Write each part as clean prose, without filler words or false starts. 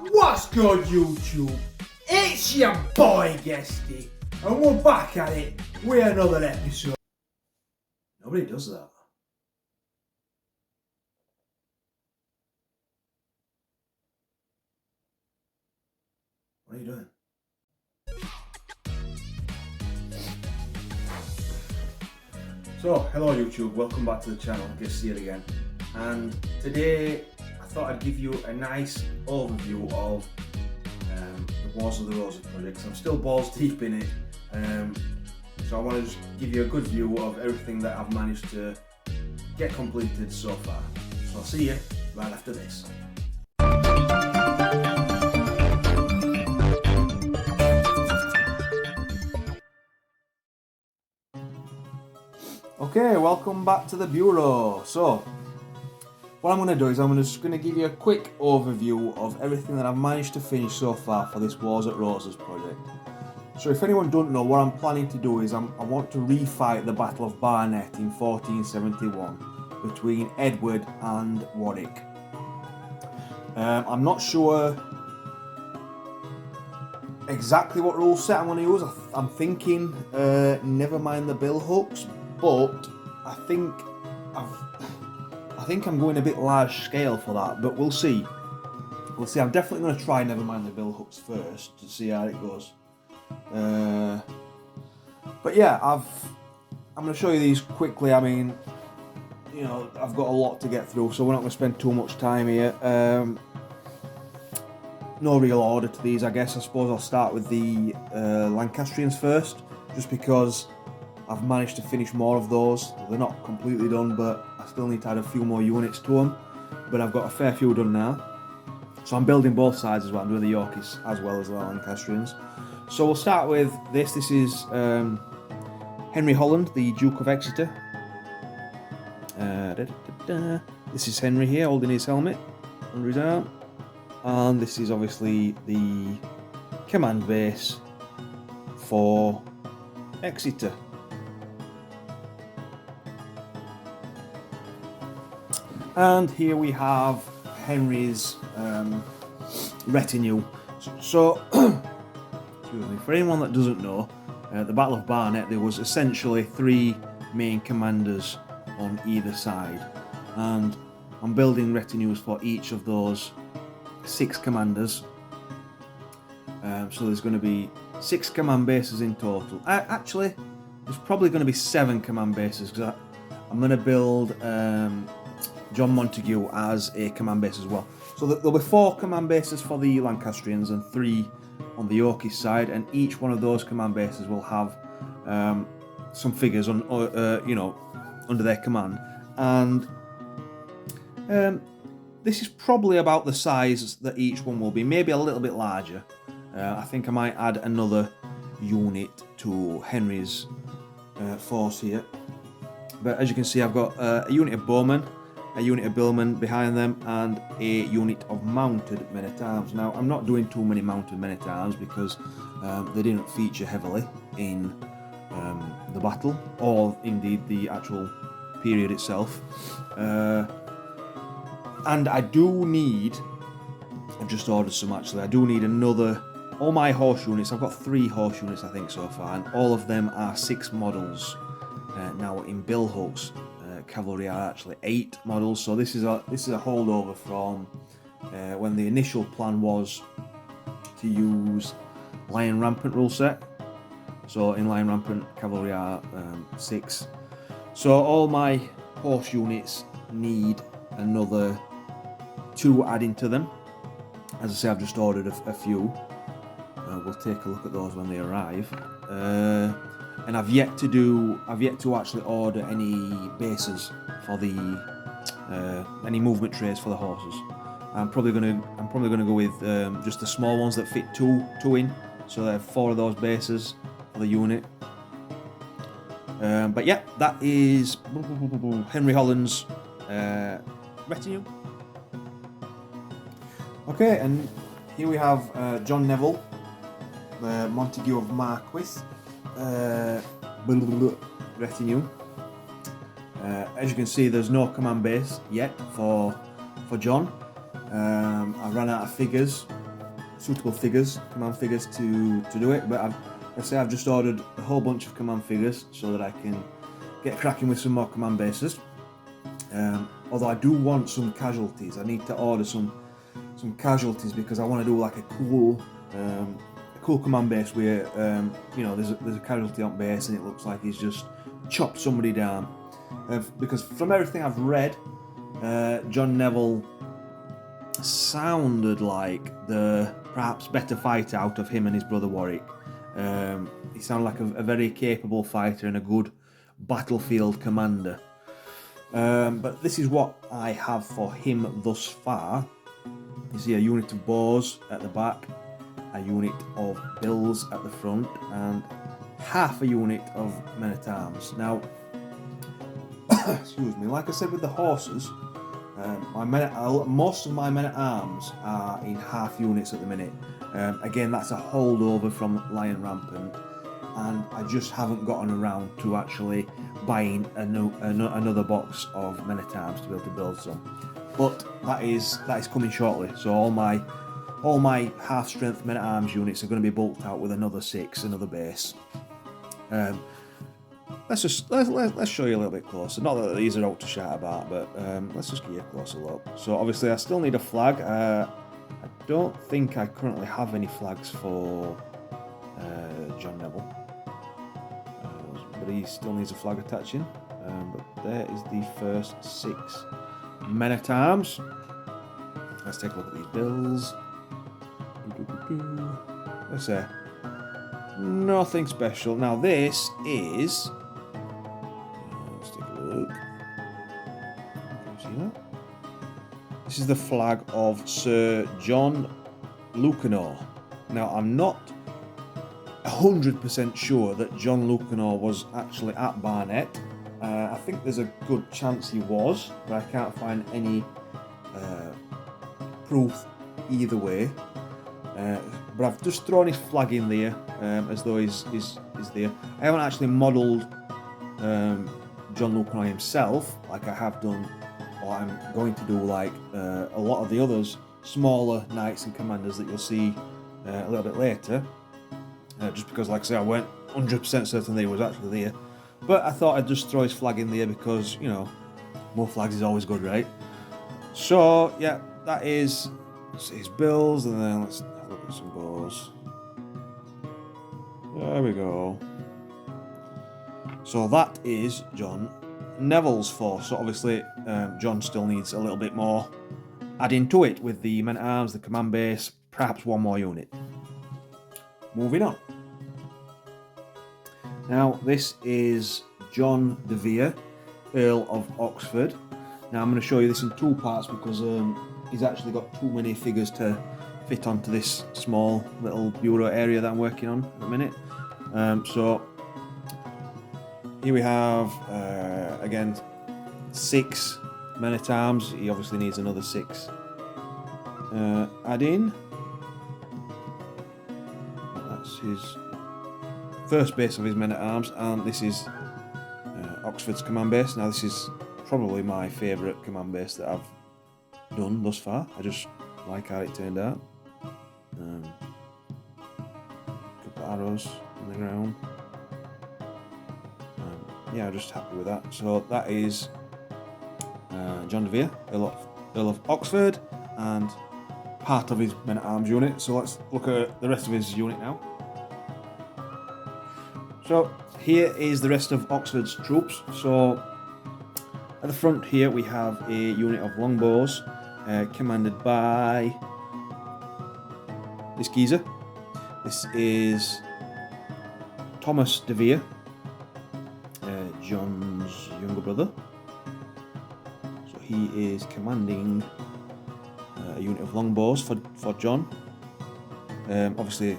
What's good, YouTube? It's your boy Guesty, and we're back at it with another episode. Nobody does that. What are you doing? So, hello YouTube, welcome back to the channel, Guesty here again. And today I thought I'd give you a nice overview of the Wars of the Roses project. I'm still balls deep in it, so I want to just give you a good view of everything that I've managed to get completed so far. So I'll see you right after this. Okay, welcome back to the Bureau. So, what I'm going to do is I'm just going to give you a quick overview of everything that I've managed to finish so far for this Wars at Roses project. So if anyone don't know, what I'm planning to do is I want to refight the Battle of Barnet in 1471 between Edward and Warwick. I'm not sure exactly what rule set I'm going to use. I'm thinking never mind the bill hooks, but I think I'm going a bit large scale for that, but we'll see. We'll see. I'm definitely going to try never mind the bill hooks first to see how it goes. But yeah, I'm going to show you these quickly. I mean, you know, I've got a lot to get through, so we're not going to spend too much time here. No real order to these, I guess. I suppose I'll start with the Lancastrians first, just because I've managed to finish more of those. They're not completely done, but I still need to add a few more units to them. But I've got a fair few done now. So I'm building both sides as well. I'm doing the Yorkies as well as the Lancastrians. So we'll start with this. This is Henry Holland, the Duke of Exeter. This is Henry here holding his helmet under his arm. And this is obviously the command base for Exeter. And here we have Henry's retinue. So, excuse me, for anyone that doesn't know, the Battle of Barnet, there was essentially 3 main commanders on either side. And I'm building retinues for each of those 6 commanders. So there's going to be 6 command bases in total. Actually, there's probably going to be 7 command bases, because I'm going to build John Montague as a command base as well. So there'll be 4 command bases for the Lancastrians and 3 on the Yorkist side, and each one of those command bases will have some figures on, you know, under their command. And this is probably about the size that each one will be, maybe a little bit larger. I think I might add another unit to Henry's force here. But as you can see, I've got a unit of bowmen, a unit of billmen behind them, and a unit of mounted men-at-arms. Now, I'm not doing too many mounted men-at-arms because they didn't feature heavily in the battle, or indeed the actual period itself. And I do need, I've just ordered some actually, I do need another, all my horse units, I've got 3 horse units I think so far, and all of them are 6 models. Now in bill hooks, cavalry are actually 8 models, so this is a holdover from when the initial plan was to use Lion Rampant rule set. So in Lion Rampant, cavalry are 6. So all my horse units need another 2 adding to them. As I say, I've just ordered a few. We'll take a look at those when they arrive. And I've yet to actually order any bases for the any movement trays for the horses. I'm probably gonna go with just the small ones that fit two in. So there are 4 of those bases for the unit. But yeah, that is Henry Holland's retinue. Okay, and here we have John Neville, Montague of Marquis. Retinue. As you can see, there's no command base yet for John. I ran out of figures suitable figures, command figures to do it. But I've just ordered a whole bunch of command figures so that I can get cracking with some more command bases. Although I do want some casualties. I need to order some casualties because I want to do like a cool command base where there's a casualty on base and it looks like he's just chopped somebody down. Because from everything I've read, John Neville sounded like the perhaps better fighter out of him and his brother Warwick. He sounded like a very capable fighter and a good battlefield commander. But this is what I have for him thus far. You see a unit of bows at the back, a unit of bills at the front, and half a unit of men-at-arms. Now, excuse me, like I said with the horses, most of my men-at-arms are in half units at the minute. Again, that's a holdover from Lion Rampant, and I just haven't gotten around to actually buying another box of men-at-arms to be able to build some. But that is coming shortly. So all my half-strength men-at-arms units are going to be bulked out with another base. Let's show you a little bit closer. Not that these are out to shout about, but let's just give you a closer look. So obviously I still need a flag. I don't think I currently have any flags for John Neville, but he still needs a flag attaching. But there is the first 6 men-at-arms. Let's take a look at these bills. Let's say nothing special. Now this is. Let's take a look. Can you see that? This is the flag of Sir John Lucanor. Now I'm not 100% sure that John Lucanor was actually at Barnet. I think there's a good chance he was, but I can't find any proof either way. But I've just thrown his flag in there as though he's there. I haven't actually modelled John Lucanor himself like I have done, or I'm going to do like a lot of the others, smaller knights and commanders that you'll see a little bit later. Just because, like I say, I weren't 100% certain that he was actually there. But I thought I'd just throw his flag in there because, more flags is always good, right? So, yeah, that is his bills, and then let's have a look at some bows. There we go. So that is John Neville's force. So obviously, John still needs a little bit more adding to it with the men-at-arms, the command base, perhaps one more unit. Moving on. Now, this is John de Vere, Earl of Oxford. Now, I'm going to show you this in 2 parts because he's actually got too many figures to fit onto this small little bureau area that I'm working on at the minute. So, here we have, again, 6 men-at-arms. He obviously needs another 6. Add in. That's his first base of his men-at-arms, and this is Oxford's command base. Now this is probably my favourite command base that I've done thus far. I just like how it turned out. Couple of arrows on the ground. Yeah, I'm just happy with that. So that is John de Vere, Earl of Oxford, and part of his men-at-arms unit. So let's look at the rest of his unit now. So here is the rest of Oxford's troops. So at the front here we have a unit of longbows commanded by this geezer. This is Thomas de Vere, John's younger brother. So he is commanding a unit of longbows for John. Obviously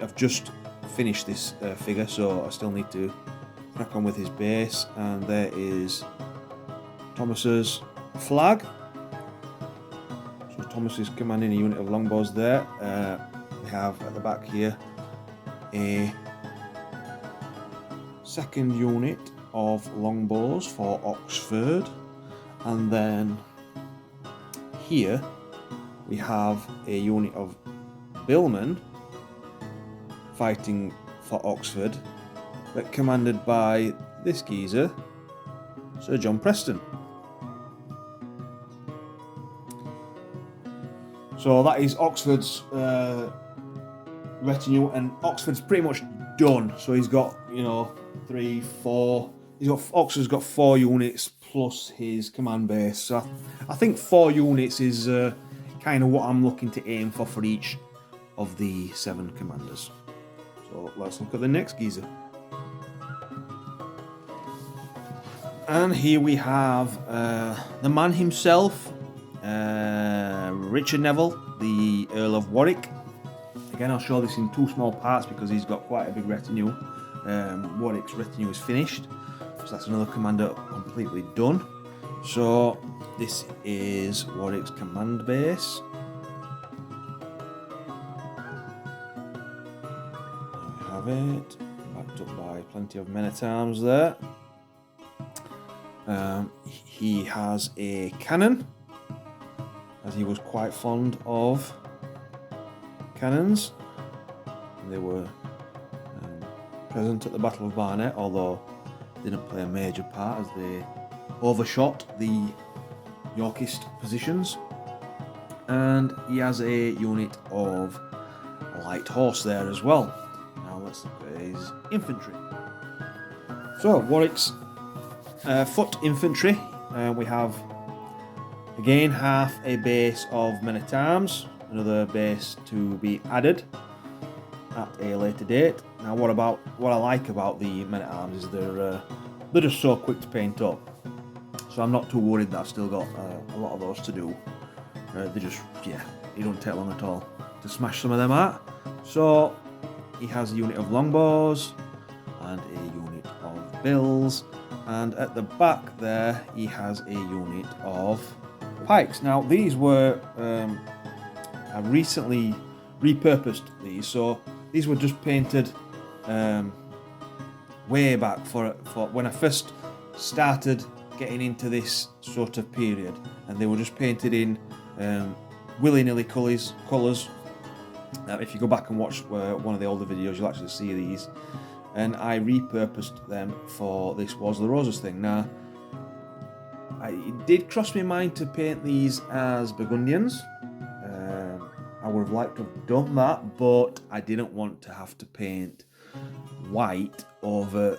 I've just finished this figure, so I still need to crack on with his base. And there is Thomas's flag. So Thomas is commanding a unit of longbows there. We have at the back here a second unit of longbows for Oxford, and then here we have a unit of billmen fighting for Oxford, but commanded by this geezer, Sir John Preston. So that is Oxford's retinue, and Oxford's pretty much done. So he's got, you know, 3, 4. Oxford's got 4 units plus his command base. So I think 4 units is kind of what I'm looking to aim for each of the 7 commanders. So let's look at the next geezer. And here we have the man himself, Richard Neville, the Earl of Warwick. Again, I'll show this in 2 small parts because he's got quite a big retinue. Warwick's retinue is finished, so that's another commander completely done. So this is Warwick's command base. There we have it, backed up by plenty of men-at-arms there. He has a cannon, as he was quite fond of cannons. They were present at the Battle of Barnet, although didn't play a major part as they overshot the Yorkist positions. And he has a unit of light horse there as well. Now let's look at his infantry. So Warwick's foot infantry, we have again half a base of men-at-arms, another base to be added at a later date. Now what I like about the men-at-arms is they're just so quick to paint up, so I'm not too worried that I've still got a lot of those to do. They just, yeah, it don't take long at all to smash some of them out. So he has a unit of longbows and a unit of bills, and at the back there he has a unit of pikes. Now these were I recently repurposed these, so these were just painted way back for when I first started getting into this sort of period, and they were just painted in willy-nilly colours. If you go back and watch one of the older videos, you'll actually see these, and I repurposed them for this Wars of the Roses thing. Now it did cross my mind to paint these as Burgundians. I would have liked to have done that, but I didn't want to have to paint white over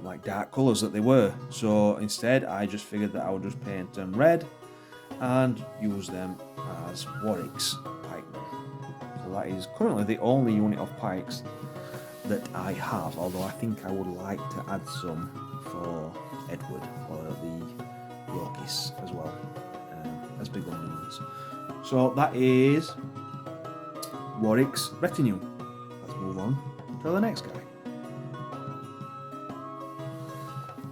like dark colours that they were. So instead I just figured that I would just paint them red and use them as Warwick's pikemen. So that is currently the only unit of pikes that I have, although I think I would like to add some for Edward or the Yorkists as well, as big ones. So that is Warwick's retinue. Let's move on to the next guy.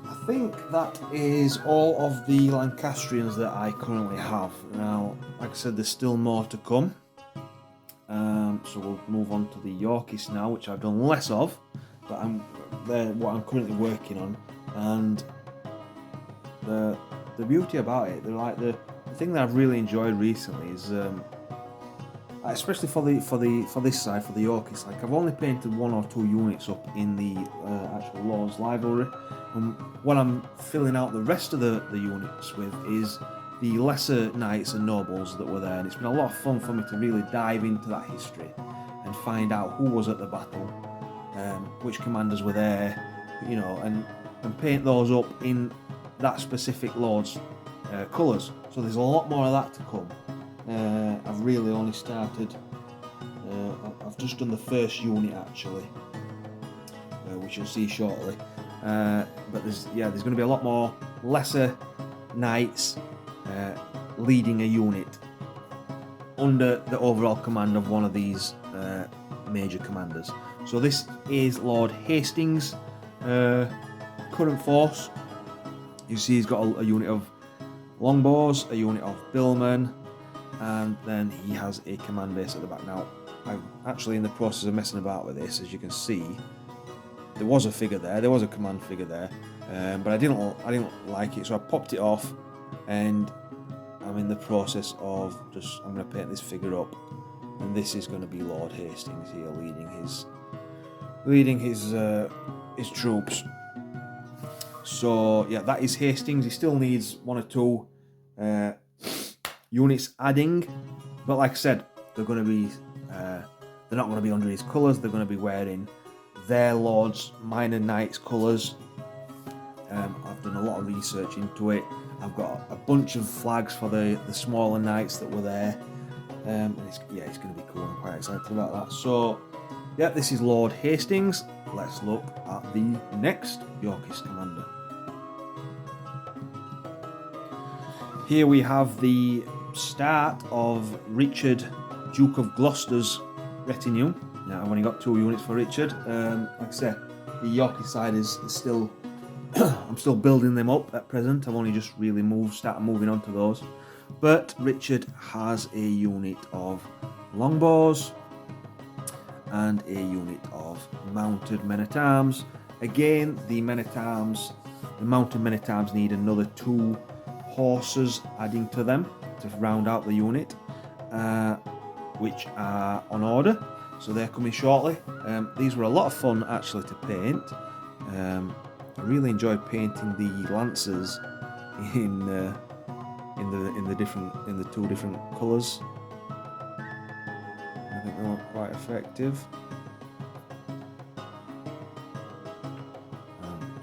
I think that is all of the Lancastrians that I currently have. Now, like I said, there's still more to come. So we'll move on to the Yorkists now, which I've done less of, but they're what I'm currently working on. And the beauty about it, they're like the thing that I've really enjoyed recently is, especially for this side, for the Yorkists, like I've only painted 1 or 2 units up in the actual Lord's Library, and what I'm filling out the rest of the units with is the lesser knights and nobles that were there, and it's been a lot of fun for me to really dive into that history and find out who was at the battle, which commanders were there, you know, and paint those up in that specific lord's colours. So there's a lot more of that to come. I've really only started, I've just done the first unit actually, which you'll see shortly, but there's going to be a lot more lesser knights leading a unit under the overall command of one of these major commanders. So this is Lord Hastings' current force. You see he's got a unit of longbows, a unit of billmen, and then he has a command base at the back. Now, I'm actually in the process of messing about with this. As you can see, there was a figure there, there was a command figure there, but I didn't like it, so I popped it off, and I'm in the process of I'm going to paint this figure up and this is going to be Lord Hastings here leading his troops. So yeah, that is Hastings. He still needs 1 or 2 units adding, but like I said, they're going to be they're not going to be under his colours. They're going to be wearing their Lord's Minor Knights colours. I've done a lot of research into it. I've got a bunch of flags for the smaller knights that were there. And it's going to be cool. I'm quite excited about that. So, yeah, this is Lord Hastings. Let's look at the next Yorkist commander. Here we have the start of Richard, Duke of Gloucester's retinue. Now, I've only got 2 units for Richard. Like I said, the Yorkist side is still... I'm still building them up at present. I've only just really started moving on to those. But Richard has a unit of longbows and a unit of mounted men-at-arms. Again, the mounted men-at-arms need another 2 horses adding to them to round out the unit, which are on order. So they're coming shortly. These were a lot of fun actually to paint. I really enjoyed painting the lancers in the 2 different colours. I think they were quite effective.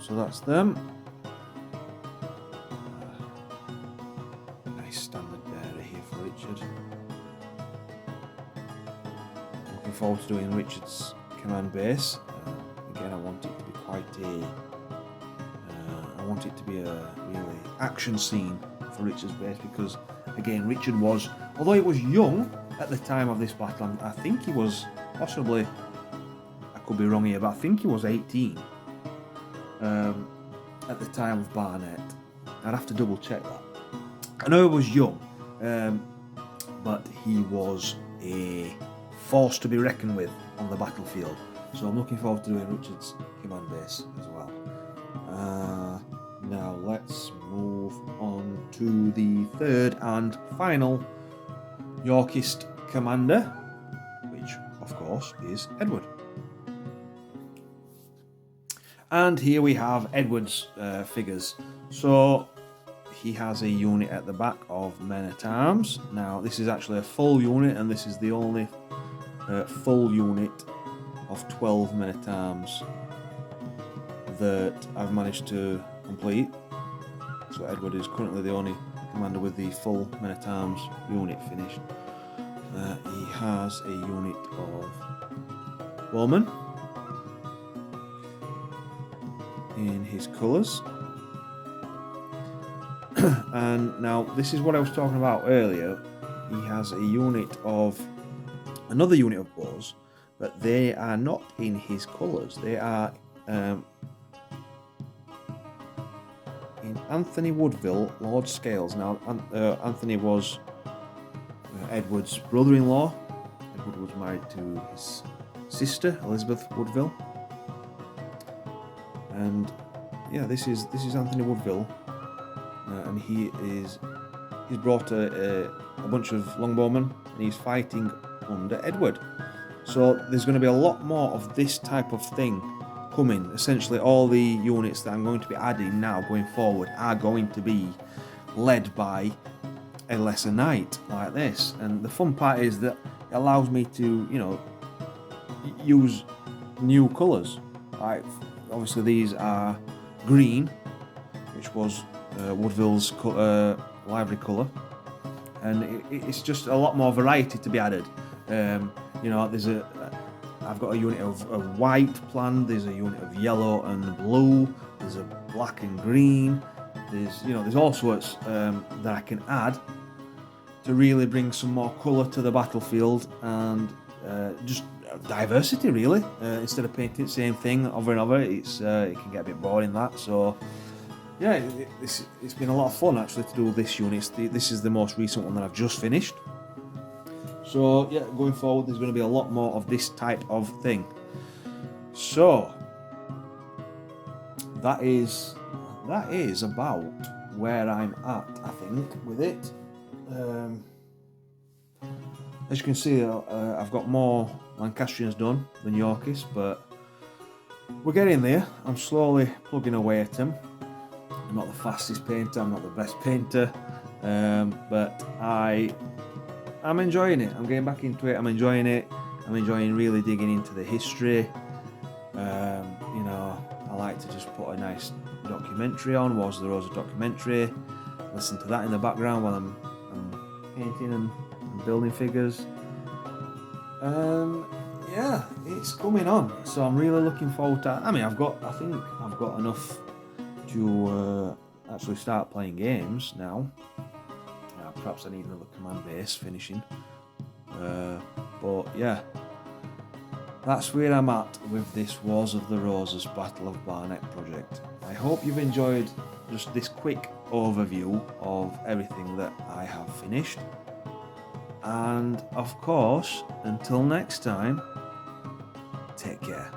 So that's them. Nice standard bearer here for Richard. Looking forward to doing Richard's command base. Again, I want it to be quite I want it to be a really action scene for Richard's base, because again, Richard was, although he was young at the time of this battle, I think he was possibly, I could be wrong here, but I think he was 18 at the time of Barnet. I'd have to double check that. I know he was young, but he was a force to be reckoned with on the battlefield. So I'm looking forward to doing Richard's command base as well. Now let's move on to the 3rd and final Yorkist commander, which of course is Edward. And here we have Edward's figures. So he has a unit at the back of men-at-arms. Now this is actually a full unit, and this is the only full unit of 12 men-at-arms that I've managed to complete. So Edward is currently the only commander with the full men-at-arms unit finished. He has a unit of bowmen in his colours. And now this is what I was talking about earlier. He has a unit of another unit of bows, but they are not in his colours. They are in Anthony Woodville, Lord Scales. Now, Anthony was Edward's brother-in-law. Edward was married to his sister, Elizabeth Woodville. And yeah, this is Anthony Woodville, and he's brought a bunch of longbowmen, and he's fighting under Edward. So there's going to be a lot more of this type of thing coming. Essentially, all the units that I'm going to be adding now going forward are going to be led by a lesser knight like this. And the fun part is that it allows me to, use new colours. Like, obviously these are green, which was Woodville's livery colour, and it's just a lot more variety to be added. I've got a unit of white planned. There's a unit of yellow and blue. There's a black and green. There's all sorts that I can add to really bring some more colour to the battlefield, and just diversity really. Instead of painting the same thing over and over, it can get a bit boring that. So yeah, it's been a lot of fun actually to do this unit. This is the most recent one that I've just finished. So yeah, going forward there's going to be a lot more of this type of thing. So that is about where I'm at, I think, with it. As you can see, I've got more Lancastrians done than Yorkies, but we're getting there. I'm slowly plugging away at them. I'm not the fastest painter, I'm not the best painter, but I'm enjoying it. I'm getting back into it. I'm enjoying it. I'm enjoying really digging into the history. You know, I like to just put a nice documentary on, Wars of the Roses documentary, listen to that in the background while I'm painting and building figures. Yeah, it's coming on, so I'm really looking forward to. I mean, I think I've got enough to actually start playing games now. Perhaps I need another command base finishing, but yeah, that's where I'm at with this Wars of the Roses Battle of Barnet project. I hope you've enjoyed just this quick overview of everything that I have finished. And of course, until next time, take care.